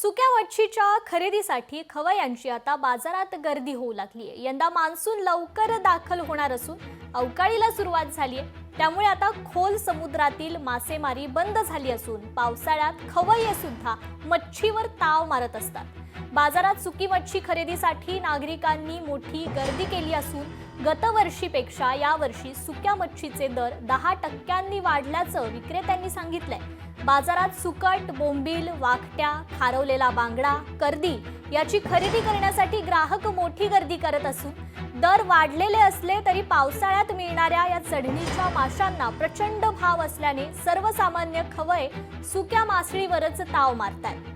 सुक्या मच्छीच्या खरेदीसाठी खवय्यांची आता बाजारात गर्दी होऊ लागली आहे। यंदा मान्सून लवकर दाखल होणार असून अवकाळीला सुरुवात झाली आहे। त्यामुळे आता खोल समुद्रातील मासेमारी बंद झाली असून पावसाळ्यात खवय्ये सुद्धा मच्छीवर ताव मारत असतात। बाजारात सुकी मच्छी खरेदीसाठी नागरिकांनी मोठी गर्दी केली असून गतवर्षीपेक्षा यावर्षी सुक्या मच्छीचे दर 10% वाढल्याचं विक्रेत्यांनी सांगितलंय। बाजारात सुकट, बोंबील, वाकट्या, खारवलेला बांगडा, कर्दी याची खरेदी करण्यासाठी ग्राहक मोठी गर्दी करत असून दर वाढलेले असले तरी पावसाळ्यात मिळणाऱ्या या चढणीच्या माशांना प्रचंड भाव असल्याने सर्वसामान्य खवय सुक्या मासळीवरच ताव मारतात।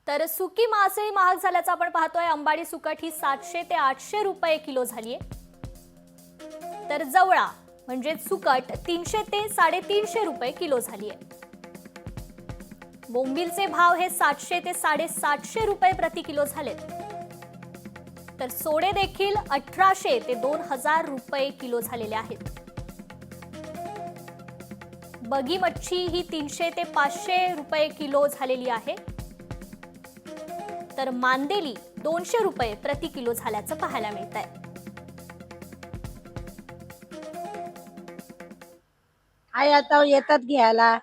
तर सुकी मासळी महाग झाल्याचं आपण पाहतोय। अंबाडी सुकट ही 700 ते 800 रुपये किलो झाली आहे, तर जवळा म्हणजे सुकट 300 ते 350 रुपये किलो झाली आहे। बोंबीलचे भाव हे 700 ते 750 रुपये प्रति किलो झालेत, तर सोडे देखील 1800 ते 2000 रुपये किलो झालेले आहेत। बगी मच्छी ही 300 ते 500 रुपये किलो झालेली आहे, तर मांदेली 200 रुपये प्रति किलो झाल्याचं पाहायला मिळतंय। आई आता येतात घ्यायला,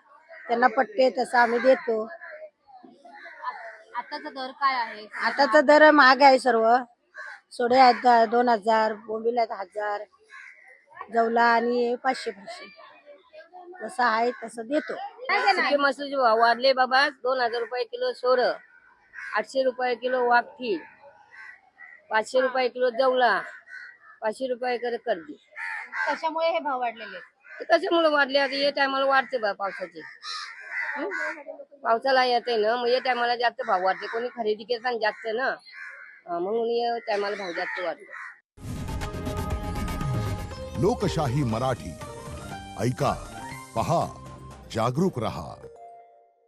त्यांना पटते तसं आम्ही देतो। आताचा दर काय आहे? आताचा दर महाग आहे सर्व। सोडे आहेत 2000, बोंबील आहेत 1000, जवला आणि 500 जसं आहे तसं देतो। सुके मासळीचे भाव वाढले बाबा। 2000 रुपये किलो सोर, 800 रुपये किलो वाकठी, 500 रुपये किलो जवला, 500 रुपये कर्दी। कशामुळे हे भाव वाढलेले? कशामुळे वाढले? आता या टायमाला वाढते बा पावसाचे। पावसाला येते ना, मग या टायमाला जास्त भाव वाढते। कोणी खरेदी करताना जास्त ना, म्हणून या टायमाला भाव जास्त वाढले। लोकशाही मराठी ऐका, पहा, जागरूक रहा।